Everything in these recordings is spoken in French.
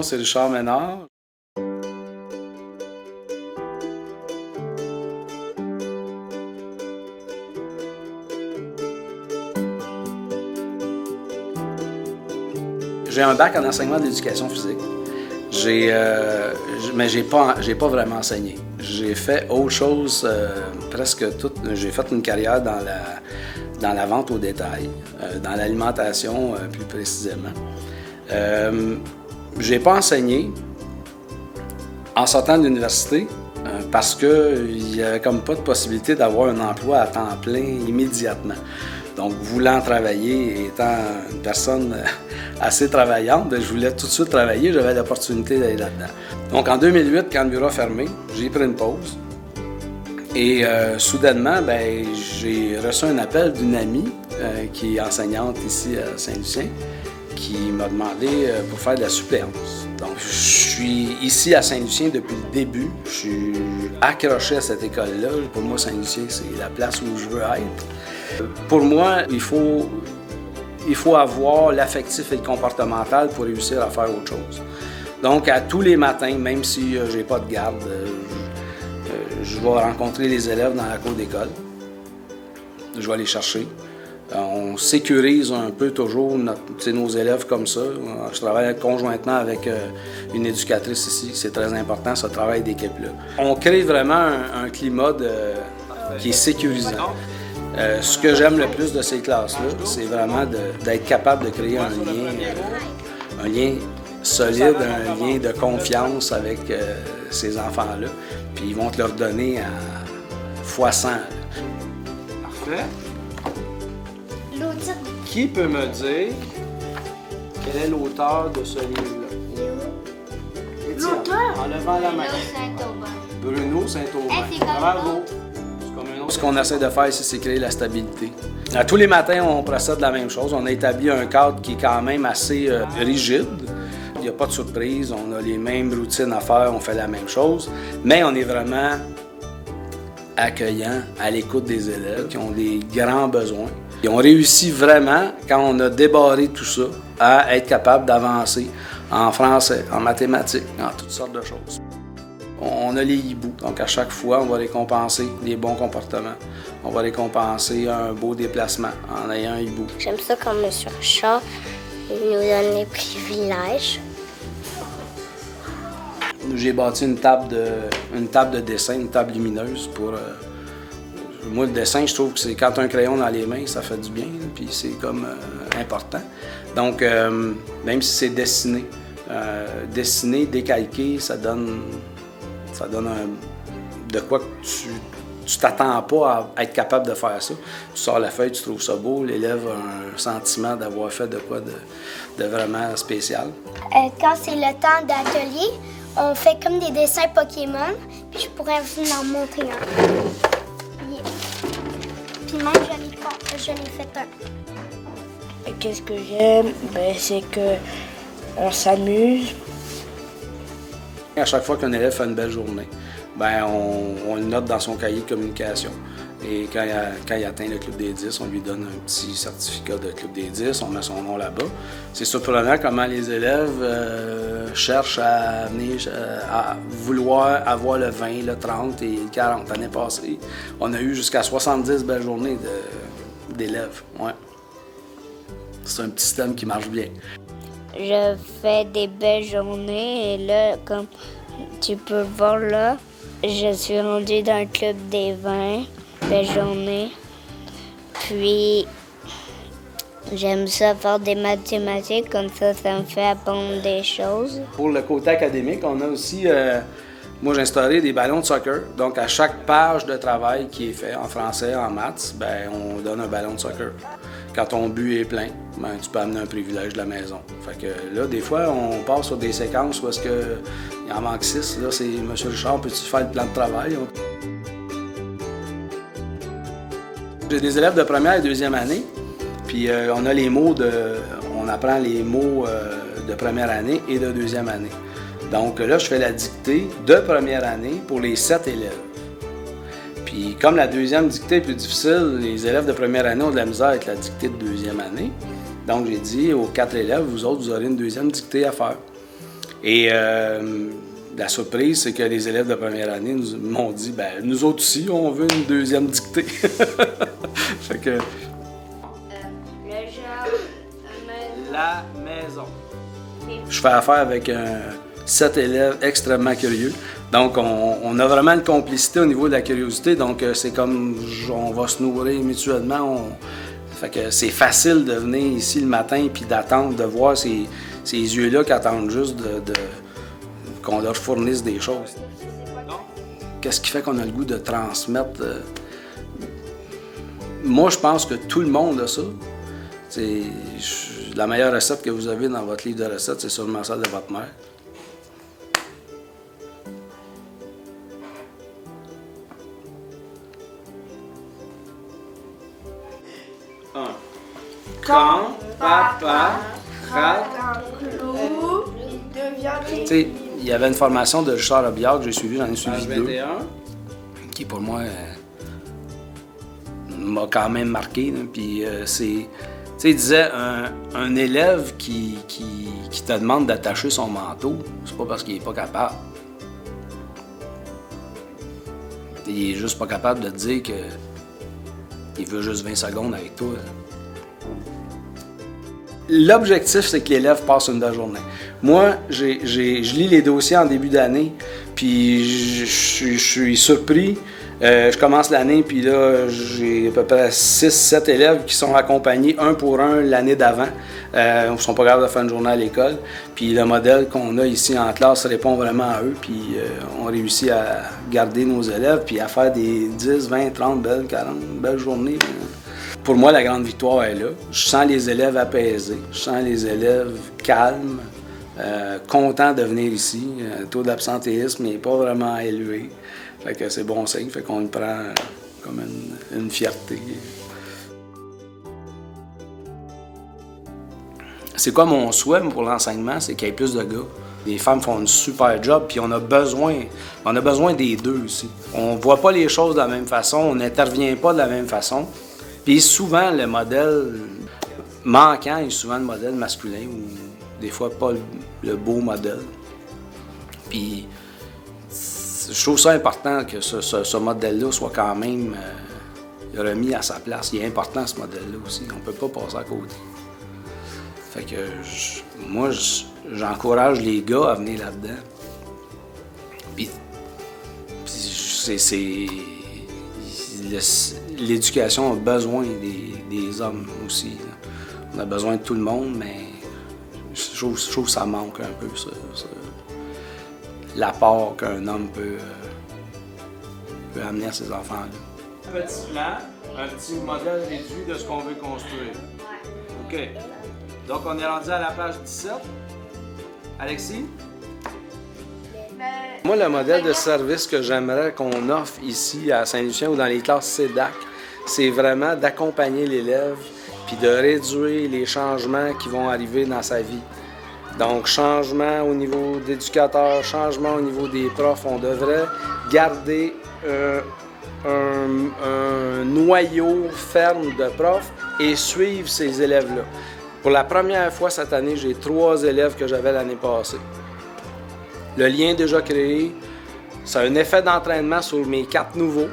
c'est Richard Ménard. J'ai un bac en enseignement de l'éducation physique. Mais j'ai pas vraiment enseigné. J'ai fait autre chose presque tout. J'ai fait une carrière dans la vente au détail, dans l'alimentation plus précisément. J'ai pas enseigné en sortant de l'université parce qu'il n'y avait comme pas de possibilité d'avoir un emploi à temps plein immédiatement. Donc, voulant travailler, étant une personne assez travaillante, je voulais tout de suite travailler, j'avais l'opportunité d'aller là-dedans. Donc, en 2008, quand le bureau a fermé, j'ai pris une pause. Et soudainement, j'ai reçu un appel d'une amie qui est enseignante ici à Saint-Lucien, qui m'a demandé pour faire de la suppléance. Donc, je suis ici à Saint-Lucien depuis le début. Je suis accroché à cette école-là. Pour moi, Saint-Lucien, c'est la place où je veux être. Pour moi, il faut avoir l'affectif et le comportemental pour réussir à faire autre chose. Donc, à tous les matins, même si je n'ai pas de garde, je vais rencontrer les élèves dans la cour d'école. Je vais les chercher. On sécurise un peu toujours nos élèves comme ça. Je travaille conjointement avec une éducatrice ici. C'est très important, ce travail d'équipe-là. On crée vraiment un climat qui est sécurisant. Ce que j'aime le plus de ces classes-là, c'est vraiment d'être capable de créer un lien solide, un lien de confiance avec ces enfants-là. Puis ils vont te leur donner à x100. Parfait. L'auteur. Qui peut me dire quel est l'auteur de ce livre-là? L'auteur? En levant la main. Bruno Saint-Aubin. Bravo. Ce qu'on essaie de faire ici, c'est créer la stabilité. Tous les matins, on procède de la même chose. On a établi un cadre qui est quand même assez rigide. Il n'y a pas de surprise, on a les mêmes routines à faire, on fait la même chose. Mais on est vraiment accueillant, à l'écoute des élèves qui ont des grands besoins. Et on réussit vraiment, quand on a débarré tout ça, à être capable d'avancer en français, en mathématiques, en toutes sortes de choses. On a les hiboux, donc à chaque fois, on va récompenser les bons comportements. On va récompenser un beau déplacement en ayant un hibou. J'aime ça quand M. Richard nous donne les privilèges. J'ai bâti une table de dessin, une table lumineuse pour... moi, le dessin, je trouve que c'est quand tu as un crayon dans les mains, ça fait du bien, puis c'est comme important. Donc, même si c'est dessiné, décalqué, ça donne de quoi que tu t'attends pas à être capable de faire ça. Tu sors la feuille, tu trouves ça beau, l'élève a un sentiment d'avoir fait de quoi de vraiment spécial. Quand c'est le temps d'atelier, on fait comme des dessins Pokémon, puis je pourrais vous en montrer un. Puis même, je l'ai fait un. Qu'est-ce que j'aime? C'est que on s'amuse. À chaque fois qu'un élève fait une belle journée, on le note dans son cahier de communication. Et quand il atteint le club des 10, on lui donne un petit certificat de club des 10, on met son nom là-bas. C'est surprenant comment les élèves cherchent à vouloir avoir le 20, le 30 et le 40. L'année passée, on a eu jusqu'à 70 belles journées d'élèves. Ouais. C'est un petit système qui marche bien. Je fais des belles journées et là, comme tu peux voir là, je suis rendue dans le club des 20 belles journées. Puis, j'aime ça faire des mathématiques, comme ça me fait apprendre des choses. Pour le côté académique, on a aussi, moi j'ai instauré des ballons de soccer. Donc à chaque page de travail qui est fait en français, en maths, on donne un ballon de soccer. Quand ton but est plein, tu peux amener un privilège de la maison. Fait que là, des fois, on passe sur des séquences où est-ce qu'il en manque 6. Là, c'est M. Richard, peux-tu faire le plan de travail? J'ai des élèves de première et deuxième année, puis on apprend les mots de première année et de deuxième année. Donc là, je fais la dictée de première année pour les 7 élèves. Puis comme la deuxième dictée est plus difficile, les élèves de première année ont de la misère avec la dictée de deuxième année. Donc j'ai dit aux 4 élèves, vous autres, vous aurez une deuxième dictée à faire. Et la surprise, c'est que les élèves de première année m'ont dit, ben nous autres aussi, on veut une deuxième dictée. Fait que... La maison. Je fais affaire avec 7 élèves extrêmement curieux. Donc, on a vraiment une complicité au niveau de la curiosité. Donc, c'est comme on va se nourrir mutuellement. Fait que c'est facile de venir ici le matin et d'attendre, de voir ces yeux-là qui attendent juste qu'on leur fournisse des choses. Qu'est-ce qui fait qu'on a le goût de transmettre? Moi, je pense que tout le monde a ça. La meilleure recette que vous avez dans votre livre de recettes, c'est sûrement celle de votre mère. Quand papa rate... Tu sais, il y avait une formation de Richard Robillard que j'ai suivie, j'en ai suivi 2, qui pour moi m'a quand même marqué. Puis c'est... Tu sais, il disait, un élève qui te demande d'attacher son manteau, c'est pas parce qu'il est pas capable. Il est juste pas capable de te dire qu'il veut juste 20 secondes avec toi. L'objectif, c'est que l'élève passe une belle journée. Moi, je lis les dossiers en début d'année, puis je suis surpris. Je commence l'année, puis là, j'ai à peu près 6-7 élèves qui sont accompagnés un pour un l'année d'avant. Ils ne sont pas capables de faire une journée à l'école. Puis le modèle qu'on a ici en classe répond vraiment à eux, puis on réussit à garder nos élèves, puis à faire des 10, 20, 30, 40 belles journées. Pour moi, la grande victoire est là. Je sens les élèves apaisés, je sens les élèves calmes, contents de venir ici. Le taux d'absentéisme n'est pas vraiment élevé. Fait que c'est bon signe, fait qu'on le prend comme une fierté. C'est quoi mon souhait pour l'enseignement? C'est qu'il y ait plus de gars. Les femmes font un super job, puis on a besoin des deux aussi. On voit pas les choses de la même façon, on n'intervient pas de la même façon. Puis souvent, le modèle manquant est souvent le modèle masculin, ou des fois pas le beau modèle. Puis je trouve ça important que ce modèle-là soit quand même remis à sa place. Il est important, ce modèle-là aussi. On peut pas passer à côté. Fait que moi, j'encourage les gars à venir là-dedans. Puis l'éducation a besoin des hommes aussi. Là. On a besoin de tout le monde, mais je trouve que ça manque un peu, ça. L'apport qu'un homme peut amener à ses enfants-là. Un petit plan, un petit modèle réduit de ce qu'on veut construire. OK. Donc, on est rendu à la page 17. Alexis? Moi, le modèle de service que j'aimerais qu'on offre ici à Saint-Lucien ou dans les classes CEDAC, c'est vraiment d'accompagner l'élève puis de réduire les changements qui vont arriver dans sa vie. Donc, changement au niveau d'éducateurs, changement au niveau des profs. On devrait garder un noyau ferme de profs et suivre ces élèves-là. Pour la première fois cette année, j'ai 3 élèves que j'avais l'année passée. Le lien déjà créé, ça a un effet d'entraînement sur mes 4 nouveaux.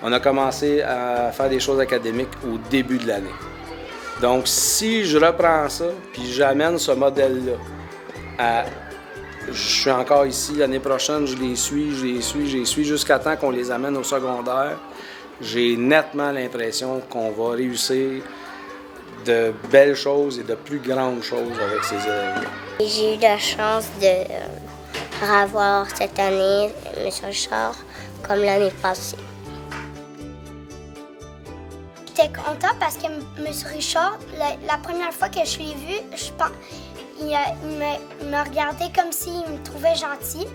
On a commencé à faire des choses académiques au début de l'année. Donc, si je reprends ça, puis j'amène ce modèle-là, je suis encore ici, l'année prochaine, je les suis, jusqu'à temps qu'on les amène au secondaire, j'ai nettement l'impression qu'on va réussir de belles choses et de plus grandes choses avec ces élèves-là. J'ai eu la chance de revoir cette année M. Richard comme l'année passée. J'étais contente parce que M. Richard, la première fois que je l'ai vu, je pense, il me regardait comme s'il me trouvait gentil.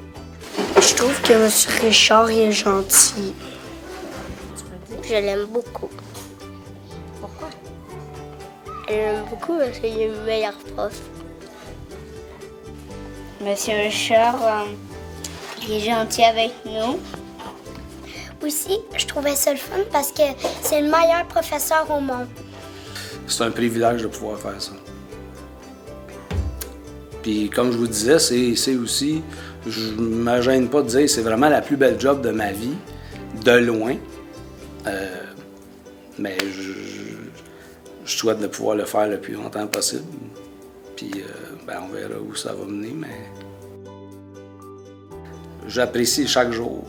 Je trouve que M. Richard est gentil. Je l'aime beaucoup. Pourquoi? Je l'aime beaucoup parce qu'il est le meilleur prof. M. Richard, il est gentil avec nous. Aussi, je trouvais ça le fun parce que c'est le meilleur professeur au monde. C'est un privilège de pouvoir faire ça. Puis comme je vous disais, c'est aussi, je ne me gêne pas de dire, c'est vraiment la plus belle job de ma vie, de loin. Mais je souhaite de pouvoir le faire le plus longtemps possible. Puis on verra où ça va mener, mais j'apprécie chaque jour.